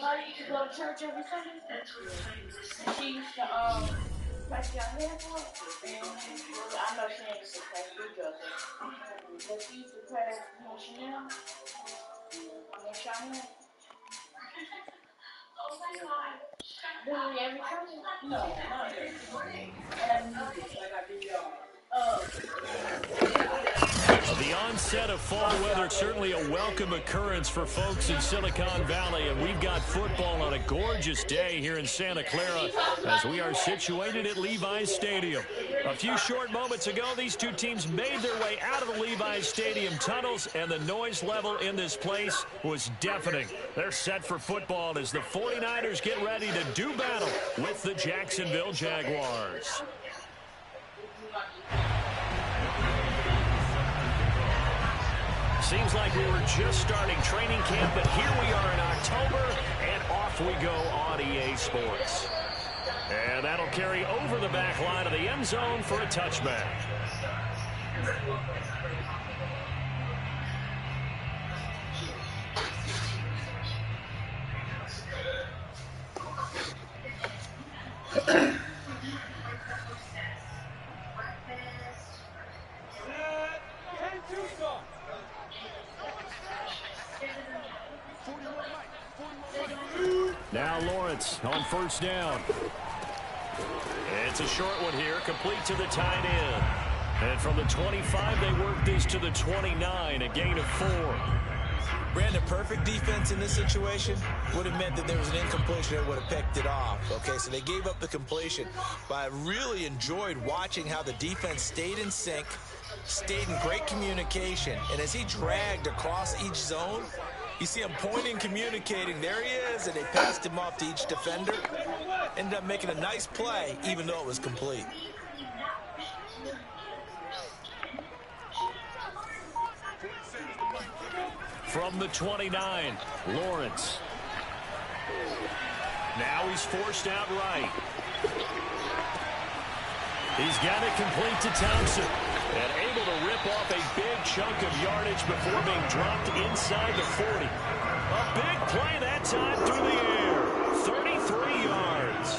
I used to go to church every Sunday. She used to press your hair for it. I know she ain't used to press your dress. But she used to press Chanel. Chanel. Literally every Sunday? No, not every Sunday. Like I do y'all. The onset of fall weather, certainly a welcome occurrence for folks in Silicon Valley, and we've got football on a gorgeous day here in Santa Clara as we are situated at Levi's Stadium. A few short moments ago, these two teams made their way out of the Levi's Stadium tunnels, and the noise level in this place was deafening. They're set for football as the 49ers get ready to do battle with the Jacksonville Jaguars. Seems like we were just starting training camp, but here we are in October, and off we go on EA Sports. And that'll carry over the back line of the end zone for a touchback. Now Lawrence on first down. It's a short one here, complete to the tight end. And from the 25, they work this to the 29, a gain of 4. Brandon, perfect defense in this situation would have meant that there was an incompletion that would have picked it off. Okay, so they gave up the completion. But I really enjoyed watching how the defense stayed in sync, stayed in great communication. And as he dragged across each zone, you see him pointing, communicating. There he is, and they passed him off to each defender. Ended up making a nice play, even though it was complete. From the 29, Lawrence. Now he's forced out right. He's got it complete to Thompson. And able to rip off a big chunk of yardage before being dropped inside the 40. A big play that time through the air. 33 yards.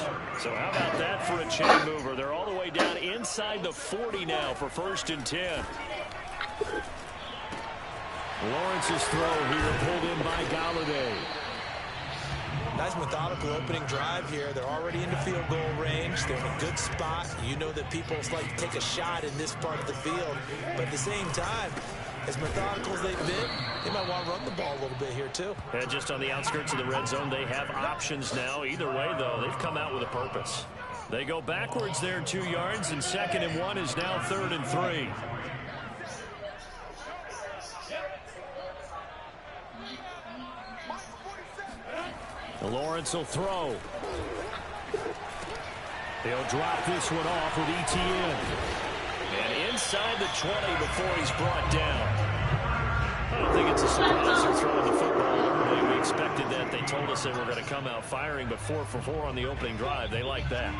So how about that for a chain mover? They're all the way down inside the 40 now for 1st and 10. Lawrence's throw here pulled in by Golladay. Nice methodical opening drive here. They're already into field goal range. They're in a good spot. You know that people like to take a shot in this part of the field. But at the same time, as methodical as they've been, they might want to run the ball a little bit here too. And just on the outskirts of the red zone, they have options now. Either way, though, they've come out with a purpose. They go backwards there 2 yards, and 2nd and 1 is now 3rd and 3. Lawrence will throw. He'll drop this one off with Etienne. And inside the 20 before he's brought down. I don't think it's a surprise they're throwing the football. We expected that. They told us they were going to come out firing, but 4 for 4 on the opening drive. They like that.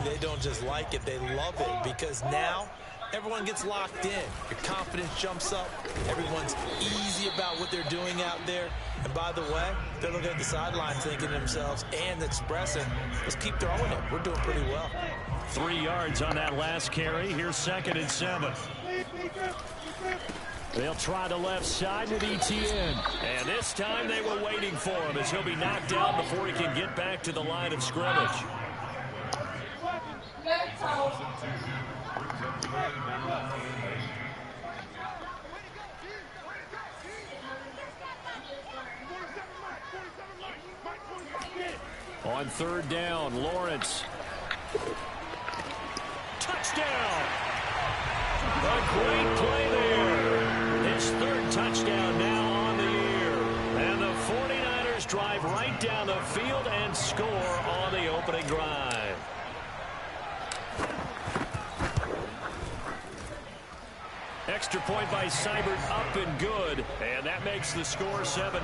They don't just like it, they love it, because now everyone gets locked in. Your confidence jumps up. Everyone's easy about what they're doing out there. And by the way, they're looking at the sidelines thinking to themselves and expressing, let's keep throwing it. We're doing pretty well. 3 yards on that last carry. Here's 2nd and 7. They'll try the left side with Etienne. And this time they were waiting for him as he'll be knocked down before he can get back to the line of scrimmage. On 3rd down, Lawrence. Touchdown! A great play there. His 3rd touchdown now on the year. And the 49ers drive right down the field and score on the opening drive. Extra point by Seibert up and good. And that makes the score 7-0.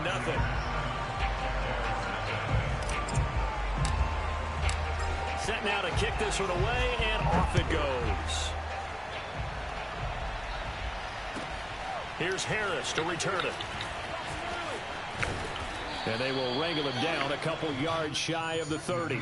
Set now to kick this one away, and off it goes. Here's Harris to return it. And they will wrangle him down a couple yards shy of the 30.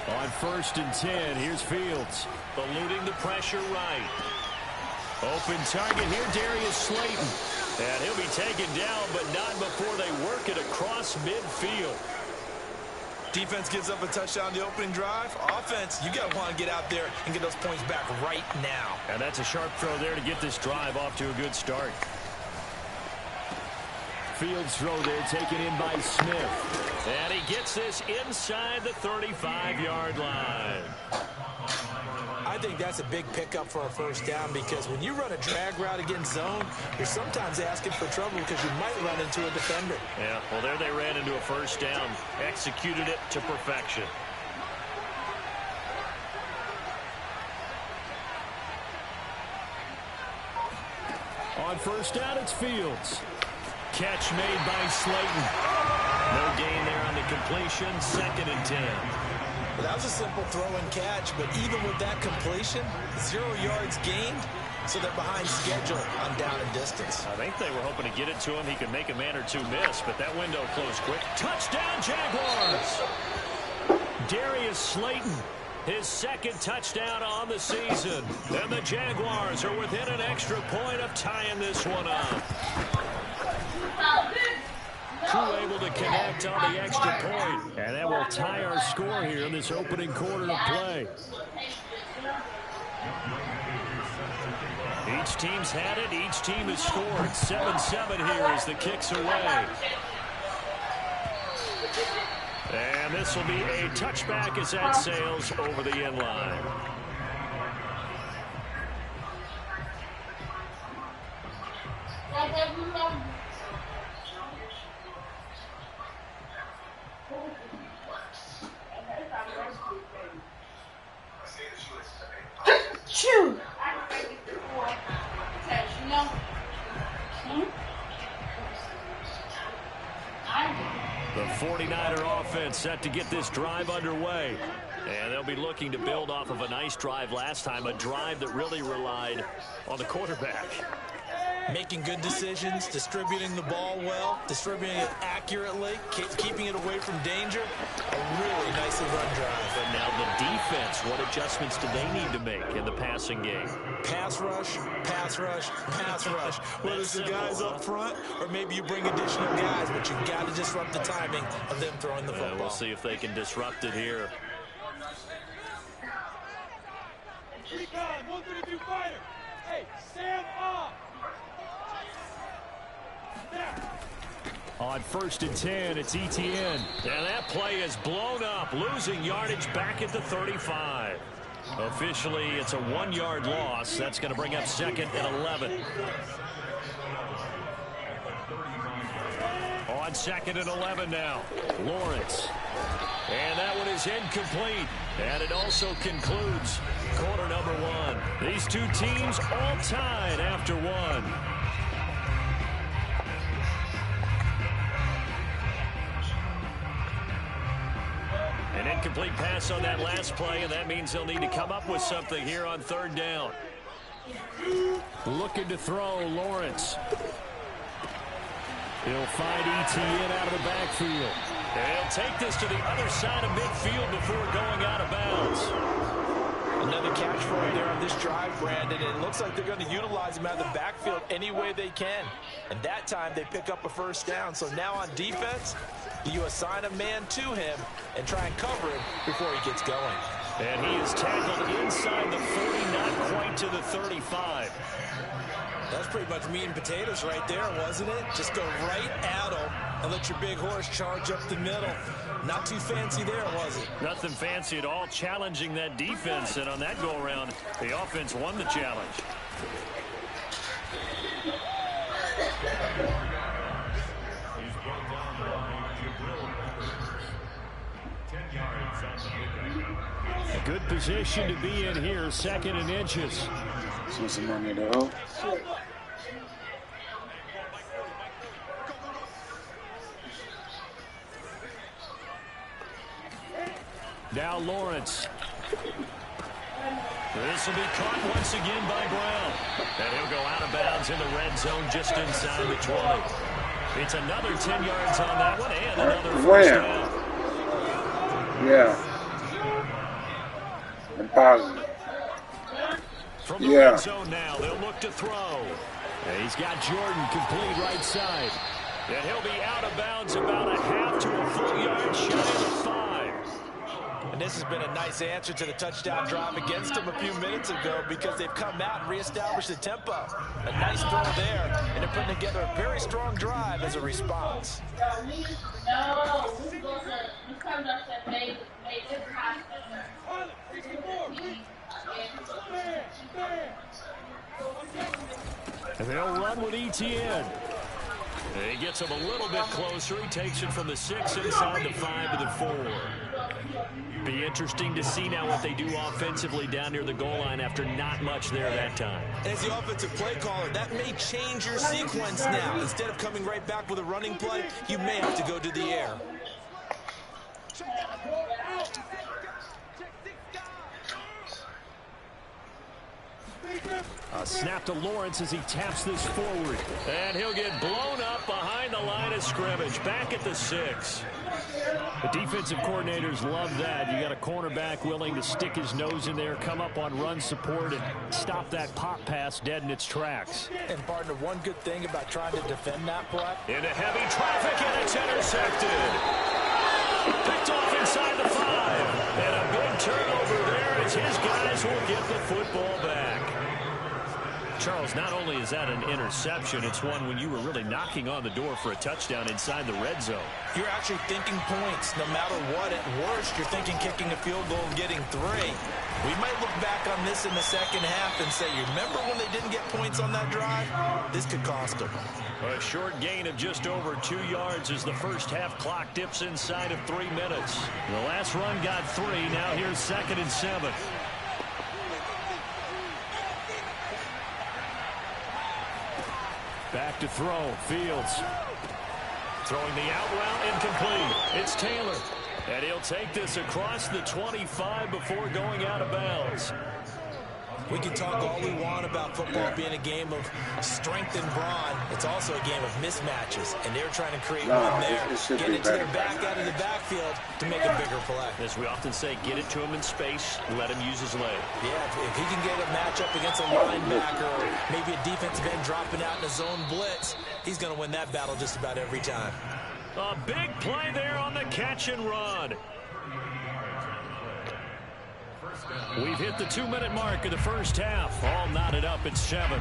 On 1st and 10, here's Fields. Eluding the pressure right. Open target here, Darius Slayton. And he'll be taken down, but not before they work it across midfield. Defense gives up a touchdown the opening drive. Offense, you got to want to get out there and get those points back right now. And that's a sharp throw there to get this drive off to a good start. Fields throw there taken in by Smith. And he gets this inside the 35-yard line. I think that's a big pickup for a first down because when you run a drag route against zone, you're sometimes asking for trouble because you might run into a defender. Yeah, well, there they ran into a first down. Executed it to perfection. On first down, it's Fields. Catch made by Slayton. No gain there on the completion. 2nd and 10. Well, that was a simple throw and catch, but even with that completion, 0 yards gained, so they're behind schedule on down and distance. I think they were hoping to get it to him. He could make a man or two miss, but that window closed quick. Touchdown, Jaguars! Darius Slayton, his 2nd touchdown on the season. And the Jaguars are within an extra point of tying this one up. Crew able to connect on the extra point. And that will tie our score here in this opening quarter of play. Each team's had it. Each team has scored. 7-7 here as the kick's away. And this will be a touchback as that sails over the end line. Chew. The 49er offense set to get this drive underway. And they'll be looking to build off of a nice drive last time, a drive that really relied on the quarterback. Making good decisions, distributing the ball well, distributing it accurately, keeping it away from danger. A really nicely run drive. But now the defense, what adjustments do they need to make in the passing game? Pass rush, pass rush, pass rush. Whether it's the guys up front or maybe you bring additional guys, but you've got to disrupt the timing of them throwing the football. We'll see if they can disrupt it here. One, three, two, fighter. Hey, stand up. On 1st and 10, it's Etienne. And that play is blown up, losing yardage back at the 35. Officially, it's a 1-yard loss. That's going to bring up 2nd and 11. On 2nd and 11 now, Lawrence. And that one is incomplete. And it also concludes quarter number 1. These two teams all tied after 1. An incomplete pass on that last play, and that means they'll need to come up with something here on 3rd down. Looking to throw, Lawrence. He'll find Etienne out of the backfield. And he'll take this to the other side of midfield before going out of bounds. Another catch for him there on this drive, Brandon. It looks like they're going to utilize him out of the backfield any way they can. And that time they pick up a first down. So now on defense, you assign a man to him and try and cover him before he gets going. And he is tackled inside the 40, not quite to the 35. That's pretty much meat and potatoes right there, wasn't it? Just go right at him and let your big horse charge up the middle. Not too fancy there, was it? Nothing fancy at all, challenging that defense. And on that go-around, the offense won the challenge. A good position to be in here, 2nd and inches. See some money though. Now Lawrence. This will be caught once again by Brown. And he'll go out of bounds in the red zone just inside the 20. It's another 10 yards on that one and another first down. Yeah. I'm positive. From the red zone now, they'll look to throw. And he's got Jordan complete right side. And he'll be out of bounds about a half to a full yard shy of the 5. And this has been a nice answer to the touchdown drive against them a few minutes ago because they've come out and reestablished the tempo. A nice throw there, and they're putting together a very strong drive as a response. And they'll run with Etienne. He gets him a little bit closer. He takes it from the 6 inside the 5 to the 4. Be interesting to see now what they do offensively down near the goal line after not much there that time. As the offensive play caller, that may change your sequence now. Instead of coming right back with a running play, you may have to go to the air. A snap to Lawrence as he taps this forward. And he'll get blown up behind the line of scrimmage. Back at the 6. The defensive coordinators love that. You got a cornerback willing to stick his nose in there, come up on run support, and stop that pop pass dead in its tracks. And, partner, one good thing about trying to defend that play. Into heavy traffic, and it's intercepted. Picked off inside the 5. And a big turnover there as his guys will get the football back. Charles, not only is that an interception, it's one when you were really knocking on the door for a touchdown inside the red zone. You're actually thinking points no matter what. At worst, you're thinking kicking a field goal and getting 3. We might look back on this in the second half and say, you remember when they didn't get points on that drive? This could cost them. A short gain of just over 2 yards as the first half clock dips inside of 3 minutes. The last run got 3. Now here's 2nd and 7. Back to throw. Fields. Throwing the out route incomplete. It's Taylor. And he'll take this across the 25 before going out of bounds. We can talk all we want about football being a game of strength and brawn. It's also a game of mismatches, and they're trying to create one there. Get it to the back out of the backfield to make a bigger play. As we often say, get it to him in space, let him use his leg. Yeah, if he can get a matchup against a linebacker or maybe a defensive end dropping out in a zone blitz, he's going to win that battle just about every time. A big play there on the catch and run. We've hit the 2-minute mark of the first half. All knotted up at 7.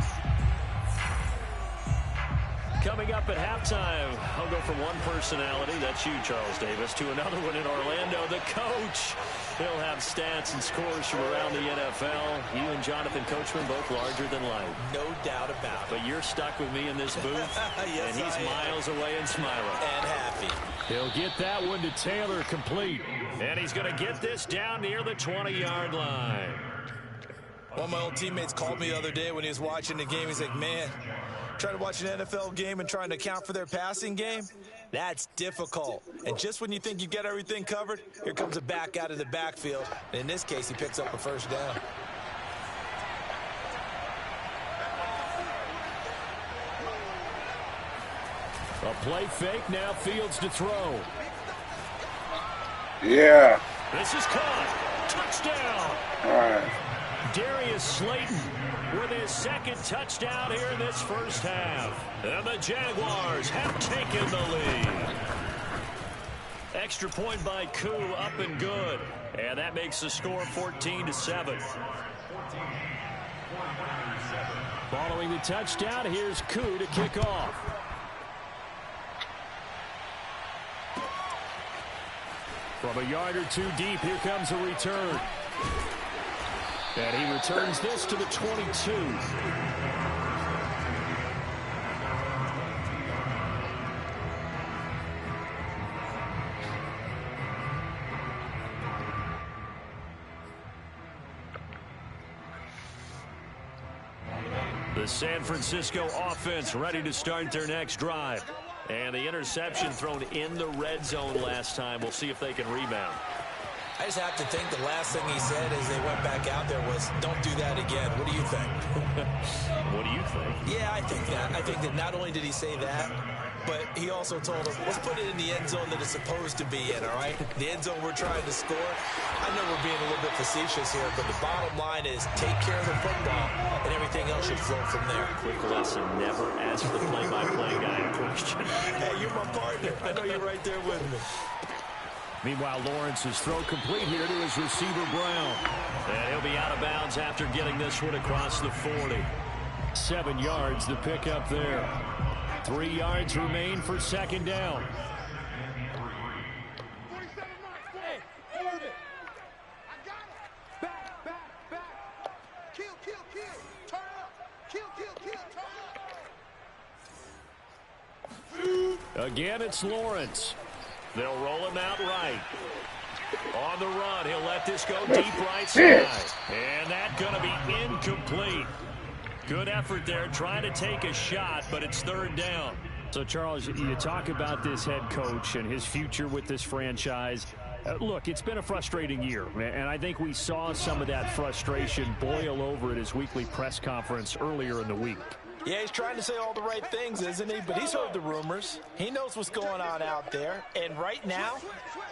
Coming up at halftime, I'll go from one personality, that's you, Charles Davis, to another one in Orlando, the coach. He'll have stats and scores from around the NFL. You and Jonathan Coachman both larger than life. No doubt about it. But you're stuck with me in this booth, yes, and he's miles away and smiling. And happy. He'll get that one to Taylor complete. And he's going to get this down near the 20-yard line. One of my old teammates called me the other day when he was watching the game. He's like, man, trying to watch an NFL game and trying to account for their passing game, that's difficult. And just when you think you get everything covered, here comes a back out of the backfield. And in this case, he picks up a first down. A play fake, now Fields to throw. Yeah. This is caught. Touchdown. All right. Darius Slayton with his second touchdown here in this first half. And the Jaguars have taken the lead. Extra point by Koo, up and good. And that makes the score 14-7. Following the touchdown, here's Koo to kick off. From a yard or two deep, here comes a return. And he returns this to the 22. The San Francisco offense ready to start their next drive. And the interception thrown in the red zone last time. We'll see if they can rebound. I just have to think the last thing he said as they went back out there was, don't do that again. What do you think? What do you think? Yeah, I think that. I think that not only did he say that, but he also told him, let's put it in the end zone that it's supposed to be in, all right? The end zone we're trying to score. I know we're being a little bit facetious here, but the bottom line is take care of the football, and everything else should flow from there. Quick lesson, never ask the play-by-play guy a question. Hey, you're my partner. I know you're right there with me. Meanwhile, Lawrence's throw complete here to his receiver, Brown. And he'll be out of bounds after getting this one across the 40. 7 yards, the pickup there. 3 yards remain for second down. Hey, hold it. I got it. Back. Kill. Turn up. Kill, turn up. Again, it's Lawrence. They'll roll him out right. On the run, he'll let this go deep right side. And that's going to be incomplete. Good effort there, trying to take a shot, but it's third down. So, Charles, you talk about this head coach and his future with this franchise. Look, it's been a frustrating year, and I think we saw some of that frustration boil over at his weekly press conference earlier in the week. Yeah, he's trying to say all the right things, isn't he? But he's heard the rumors. He knows what's going on out there. And right now,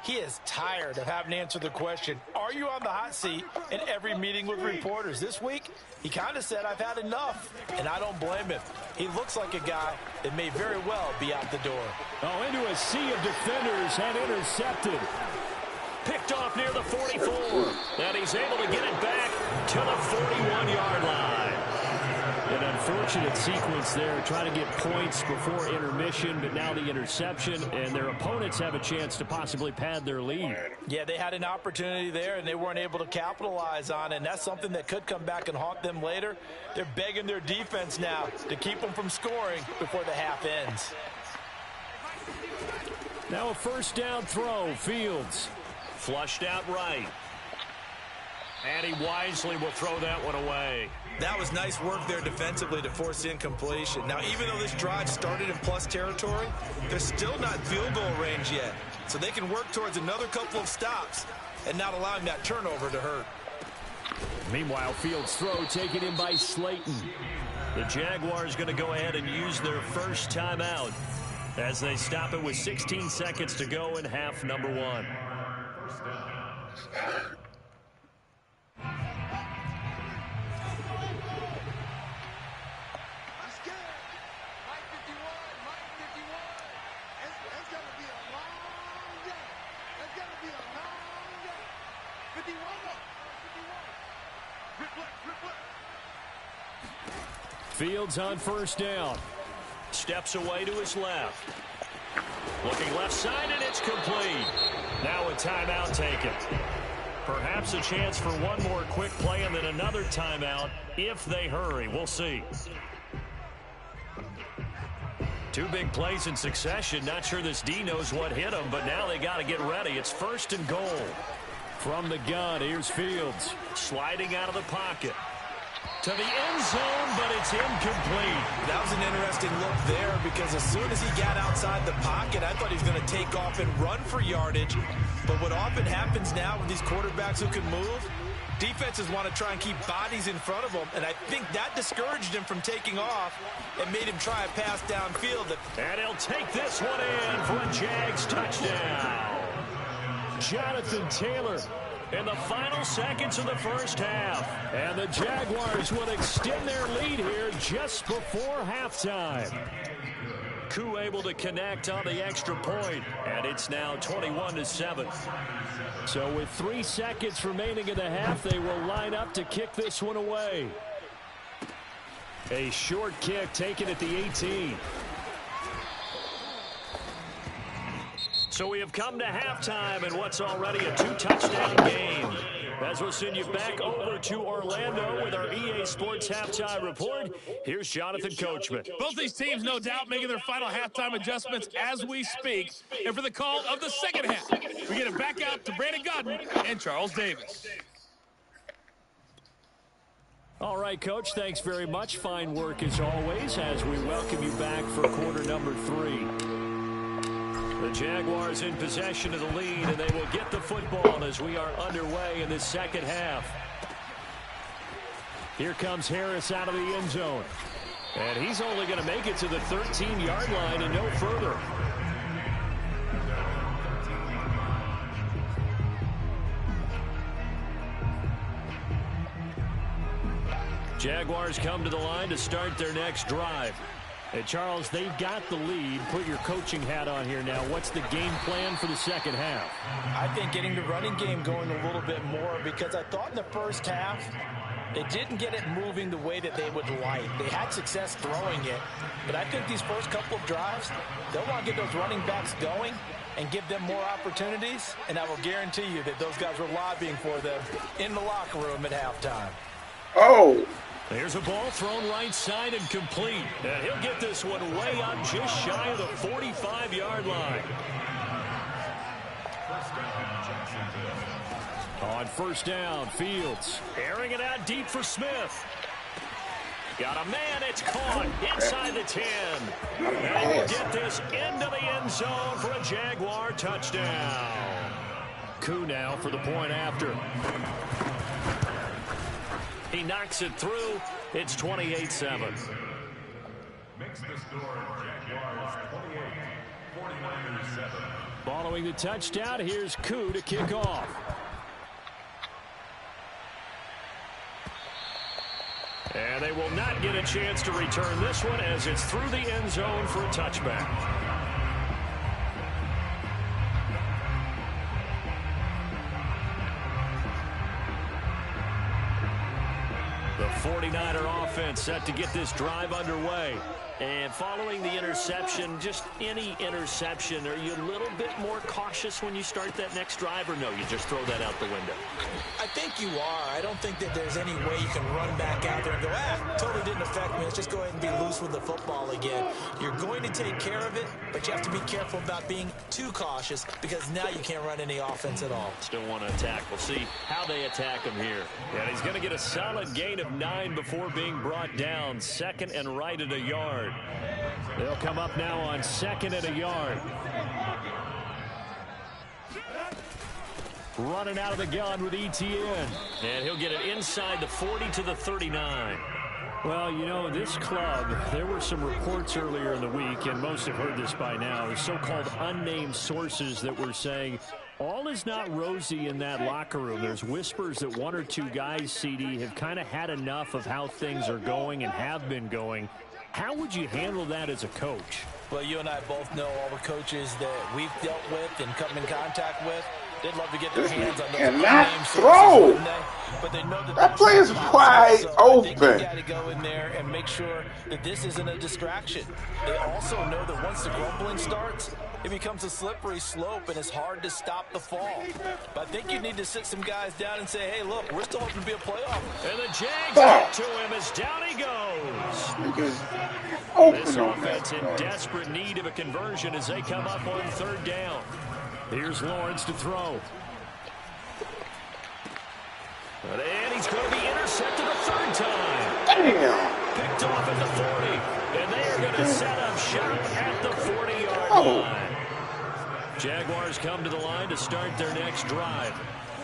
he is tired of having to answer the question, are you on the hot seat in every meeting with reporters? This week, he kind of said, I've had enough. And I don't blame him. He looks like a guy that may very well be out the door. Oh, into a sea of defenders and intercepted. Picked off near the 44. And he's able to get it back to the 41-yard line. An unfortunate sequence there, trying to get points before intermission, but now the interception, and their opponents have a chance to possibly pad their lead. Yeah, they had an opportunity there, and they weren't able to capitalize on it, and that's something that could come back and haunt them later. They're begging their defense now to keep them from scoring before the half ends. Now a first down throw, Fields. Flushed out right. And he wisely will throw that one away. That was nice work there defensively to force incompletion. Now, even though this drive started in plus territory, they're still not field goal range yet. So they can work towards another couple of stops and not allowing that turnover to hurt. Meanwhile, Fields' throw taken in by Slayton. The Jaguars going to go ahead and use their first timeout as they stop it with 16 seconds to go in half number 1. Fields on first down. Steps away to his left. Looking left side, and it's complete. Now a timeout taken. Perhaps a chance for one more quick play and then another timeout if they hurry. We'll see. 2 big plays in succession. Not sure this D knows what hit him, but now they got to get ready. It's first and goal. From the gun, here's Fields. Sliding out of the pocket. To the end zone, but it's incomplete. That was an interesting look there because as soon as he got outside the pocket, I thought he was going to take off and run for yardage. But what often happens now with these quarterbacks who can move, defenses want to try and keep bodies in front of them, and I think that discouraged him from taking off and made him try a pass downfield. And he'll take this one in for a Jags touchdown. Jonathan Taylor in the final seconds of the first half. And the Jaguars will extend their lead here just before halftime. Koo able to connect on the extra point, and it's now 21-7. So with 3 seconds remaining in the half, they will line up to kick this one away. A short kick taken at the 18. So we have come to halftime in what's already a 2-touchdown game. As we'll send you back over to Orlando with our EA Sports Halftime Report, here's Jonathan Coachman. Both these teams, no doubt, making their final halftime adjustments as we speak. And for the call of the second half, we get it back out to Brandon Gaudin and Charles Davis. All right, Coach, thanks very much. Fine work as always as we welcome you back for quarter number 3. The Jaguars in possession of the lead, and they will get the football as we are underway in the second half. Here comes Harris out of the end zone. And he's only going to make it to the 13-yard line and no further. Jaguars come to the line to start their next drive. And Charles, they've got the lead. Put your coaching hat on here now. What's the game plan for the second half? I think getting the running game going a little bit more, because I thought in the first half they didn't get it moving the way that they would like. They had success throwing it, but I think these first couple of drives, they'll want to get those running backs going and give them more opportunities, and I will guarantee you that those guys were lobbying for them in the locker room at halftime. Oh! There's a ball thrown right side and complete. And he'll get this one way up just shy of the 45-yard line. On first down, Fields airing it out deep for Smith. Got a man, it's caught inside the 10. And he'll get this into the end zone for a Jaguar touchdown. Koo now for the point after. He knocks it through. It's 28-7. Makes the score Jaguars 28, 49ers 7. Following the touchdown, here's Koo to kick off. And they will not get a chance to return this one as it's through the end zone for a touchback. The 49er offense set to get this drive underway. And following the interception, just any interception, are you a little bit more cautious when you start that next drive, or no, you just throw that out the window? I think you are. I don't think that there's any way you can run back out there and go, totally didn't affect me. Let's just go ahead and be loose with the football again. You're going to take care of it, but you have to be careful about being too cautious, because now you can't run any offense at all. Still want to attack. We'll see how they attack him here. And he's going to get a solid gain of 9 before being brought down. Second and right at a yard. They'll come up now on second and a yard. Running out of the gun with Etienne. And he'll get it inside the 40 to the 39. Well, you know, this club, there were some reports earlier in the week, and most have heard this by now, so-called unnamed sources that were saying all is not rosy in that locker room. There's whispers that 1 or 2 guys, CD, have kind of had enough of how things are going and have been going. How would you handle that as a coach? Well, you and I both know all the coaches that we've dealt with and come in contact with. They'd love to get their hands on those cannot throw. But they know that play is wide open. They got to go in there and make sure that this isn't a distraction. They also know that once the grumbling starts, it becomes a slippery slope and it's hard to stop the fall. But I think you need to sit some guys down and say, hey, look, we're still hoping to be a playoff. And the Jags get to him as down he goes. This offense in desperate need of a conversion as they come up on third down. Here's Lawrence to throw. And he's going to be intercepted a third time. Damn. Picked off at the 40. And they are going to set up shop at the 40-yard line. Jaguars come to the line to start their next drive.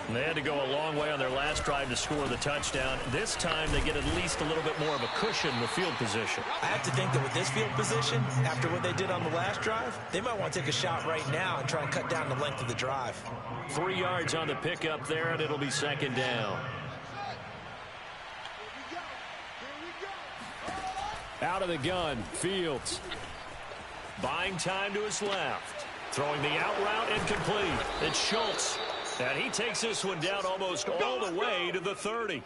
And they had to go a long way on their last drive to score the touchdown. This time they get at least a little bit more of a cushion with field position. I have to think that with this field position, after what they did on the last drive, they might want to take a shot right now and try and cut down the length of the drive. 3 yards on the pickup there, and it'll be second down. Out of the gun, Fields. Buying time to his left. Throwing the out route incomplete. It's Schultz. And he takes this one down almost all the way to the 30.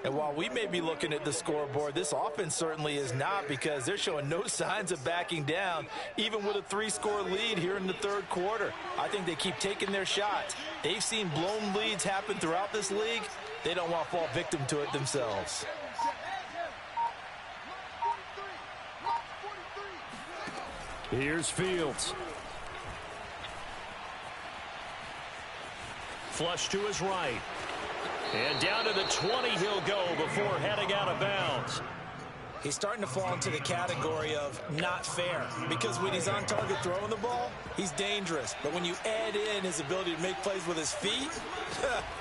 And while we may be looking at the scoreboard, this offense certainly is not, because they're showing no signs of backing down, even with a 3-score lead here in the third quarter. I think they keep taking their shots. They've seen blown leads happen throughout this league. They don't want to fall victim to it themselves. Here's Fields. Flush to his right. And down to the 20 he'll go before heading out of bounds. He's starting to fall into the category of not fair, because when he's on target throwing the ball, he's dangerous. But when you add in his ability to make plays with his feet,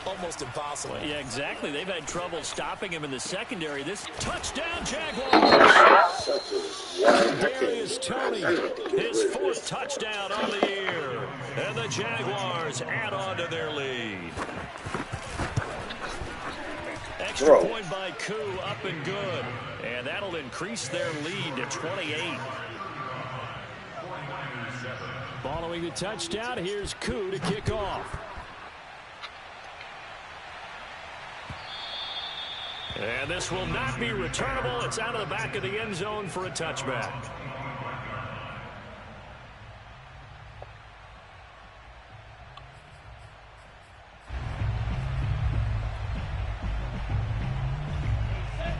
almost impossible. Well, yeah, exactly. They've had trouble stopping him in the secondary. This touchdown, Jaguars. Darius Toney, his 4th touchdown on the year. And the Jaguars add on to their lead. Extra point by Koo, up and good. And that'll increase their lead to 28. Following the touchdown, here's Koo to kick off. And this will not be returnable. It's out of the back of the end zone for a touchback.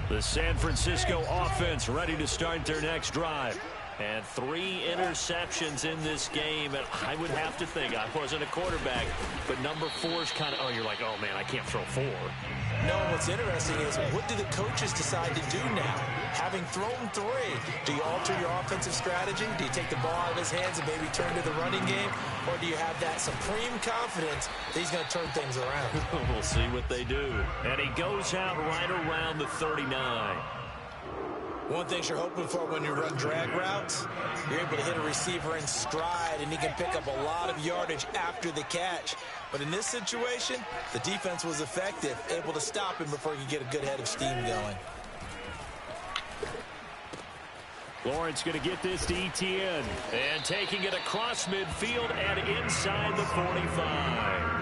The San Francisco offense ready to start their next drive. And 3 interceptions in this game. And I would have to think, I wasn't a quarterback, but number 4 is kind of, you're like, oh, man, I can't throw 4. No, what's interesting is, what do the coaches decide to do now? Having thrown 3, do you alter your offensive strategy? Do you take the ball out of his hands and maybe turn to the running game? Or do you have that supreme confidence that he's going to turn things around? We'll see what they do. And he goes out right around the 39. One thing you're hoping for when you run drag routes, you're able to hit a receiver in stride, and he can pick up a lot of yardage after the catch. But in this situation, the defense was effective, able to stop him before he could get a good head of steam going. Lawrence going to get this to Etienne. And taking it across midfield and inside the 45.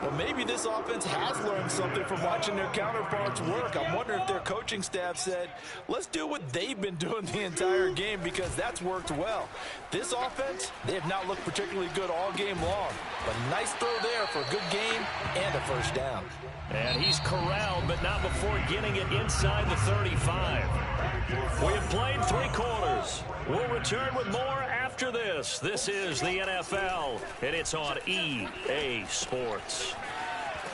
Well, maybe this offense has learned something from watching their counterparts work. I'm wondering if their coaching staff said, let's do what they've been doing the entire game, because that's worked well. This offense, they have not looked particularly good all game long. But nice throw there for a good game and a first down. And he's corralled, but not before getting it inside the 35. We have played 3 quarters. We'll return with more after this. This is the NFL, and it's on EA Sports.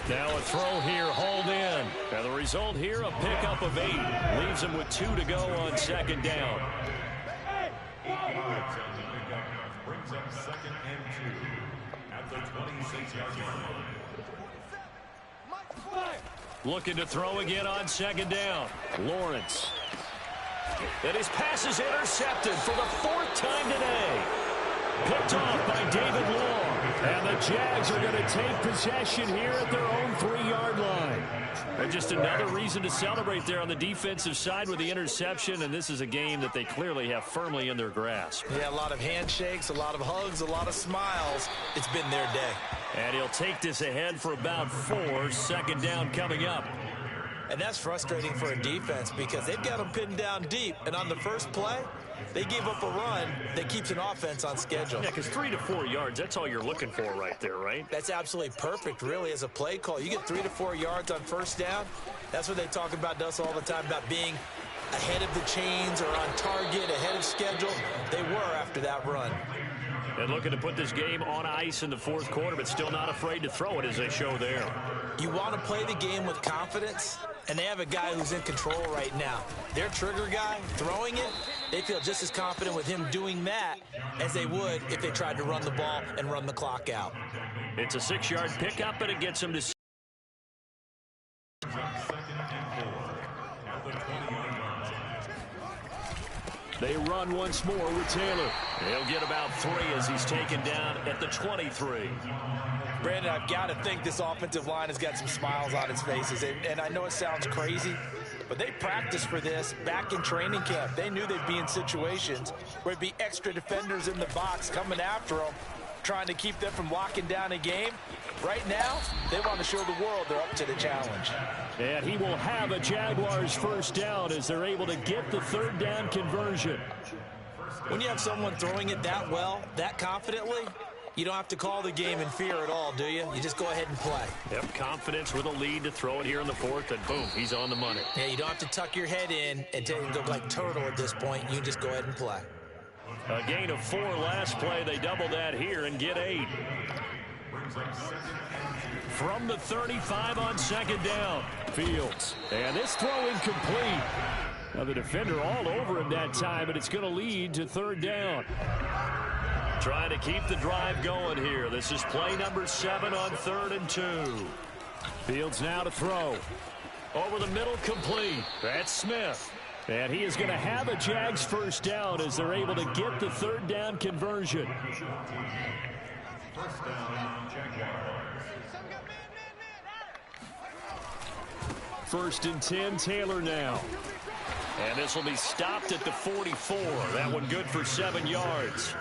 Now a throw here, hauled in. And the result here, a pickup of 8. Leaves him with 2 to go on 2nd down. Brings up 2nd and 2 at the 26-yard line. Looking to throw again on 2nd down. Lawrence. And his pass is intercepted for the 4th time today. Picked off by David Long. And the Jags are going to take possession here at their own 3-yard line. And just another reason to celebrate there on the defensive side with the interception. And this is a game that they clearly have firmly in their grasp. Yeah, a lot of handshakes, a lot of hugs, a lot of smiles. It's been their day. And he'll take this ahead for about 4. 2nd down coming up. And that's frustrating for a defense, because they've got them pinned down deep. And on the first play, they gave up a run that keeps an offense on schedule. Yeah, because 3 to 4 yards, that's all you're looking for right there, right? That's absolutely perfect, really, as a play call. You get 3 to 4 yards on first down. That's what they talk about to us all the time, about being ahead of the chains or on target, ahead of schedule. They were after that run. And looking to put this game on ice in the 4th quarter, but still not afraid to throw it, as they show there. You want to play the game with confidence, and they have a guy who's in control right now. Their trigger guy, throwing it, they feel just as confident with him doing that as they would if they tried to run the ball and run the clock out. It's a 6-yard pickup, and it gets them to... They run once more with Taylor. He'll get about 3 as he's taken down at the 23. Brandon, I've got to think this offensive line has got some smiles on its faces. And I know it sounds crazy, but they practiced for this back in training camp. They knew they'd be in situations where it'd be extra defenders in the box coming after them, trying to keep them from locking down a game. Right now, they want to show the world they're up to the challenge. And he will have a Jaguars first down as they're able to get the 3rd down conversion. When you have someone throwing it that well, that confidently, you don't have to call the game in fear at all, do you? You just go ahead and play. Yep, confidence with a lead to throw it here in the 4th, and boom, he's on the money. Yeah, you don't have to tuck your head in and go like turtle at this point. You just go ahead and play. A gain of 4 last play. They double that here and get 8. from the 35 on second down. Fields. And this throw incomplete. Now the defender all over him that time, and it's going to lead to third down. Trying to keep the drive going here. This is play number 7 on 3rd and 2. Fields now to throw. Over the middle, complete. That's Smith. And he is going to have a Jags first down as they're able to get the third down conversion. First down, Jaguars. First and 10, Taylor now. And this will be stopped at the 44. That one good for 7 yards.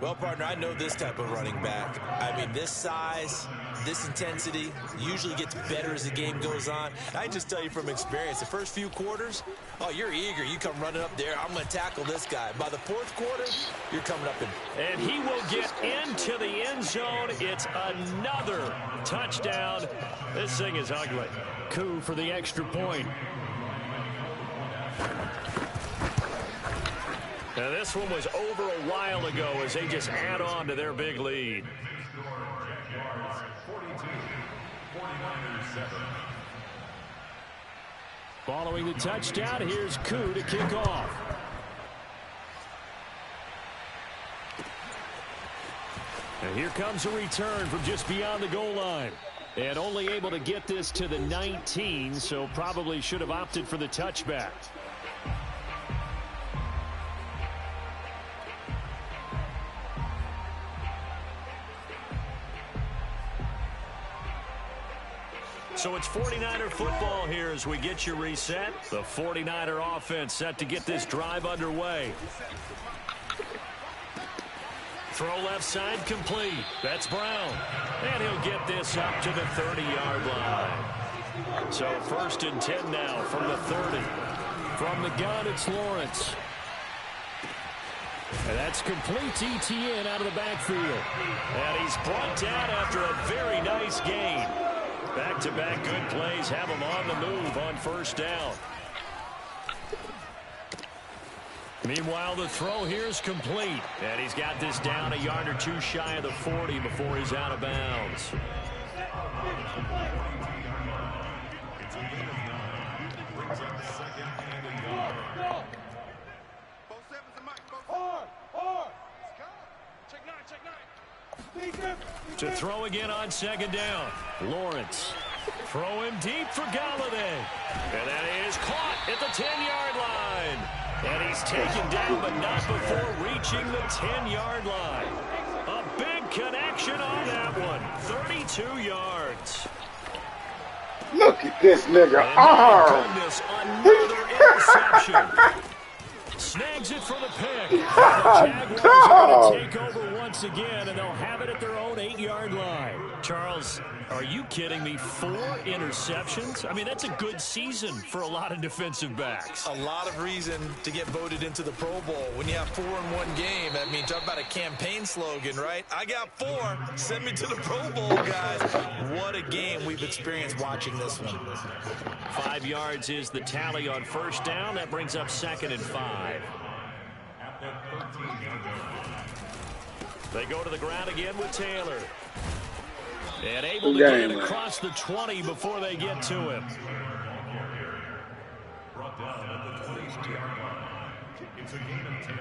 Well, partner, I know this type of running back. I mean, this size, this intensity usually gets better as the game goes on. I just tell you from experience, the first few quarters, oh, you're eager. You come running up there. I'm going to tackle this guy. By the 4th quarter, you're coming up and he will get into the end zone. It's another touchdown. This thing is ugly. Coup for the extra point. Now this one was over a while ago as they just add on to their big lead. Following the touchdown, here's Koo to kick off. And here comes a return from just beyond the goal line. And only able to get this to the 19, so probably should have opted for the touchback. So it's 49er football here as we get you reset. The 49er offense set to get this drive underway. Throw left side complete. That's Brown. And he'll get this up to the 30-yard line. So first and 10 now from the 30. From the gun, it's Lawrence. And that's complete to Etienne out of the backfield. And he's brought down after a very nice gain. Back-to-back good plays have him on the move on first down. Meanwhile, the throw here is complete. And he's got this down a yard or two shy of the 40 before he's out of bounds. It's a gain of 9. Brings up second and a yard. To throw again on second down. Lawrence. Throw him deep for Galladay. And that is caught at the 10-yard line. And he's taken down, but not before reaching the 10-yard line. A big connection on that one. 32 yards. Look at this nigga And goodness, another interception. Snags it for the pick. The Jaguars are going to take over once again, and they'll have it at their own 8-yard line. Charles, are you kidding me? 4 interceptions? I mean, that's a good season for a lot of defensive backs. A lot of reason to get voted into the Pro Bowl. When you have 4 in one game, I mean, talk about a campaign slogan, right? I got 4. Send me to the Pro Bowl, guys. What a game we've experienced watching this one. 5 yards is the tally on first down. That brings up second and 5. They go to the ground again with Taylor. And able to get it across the 20 before they get to him. Brought down at the 22-yard line. It's a gain of 10.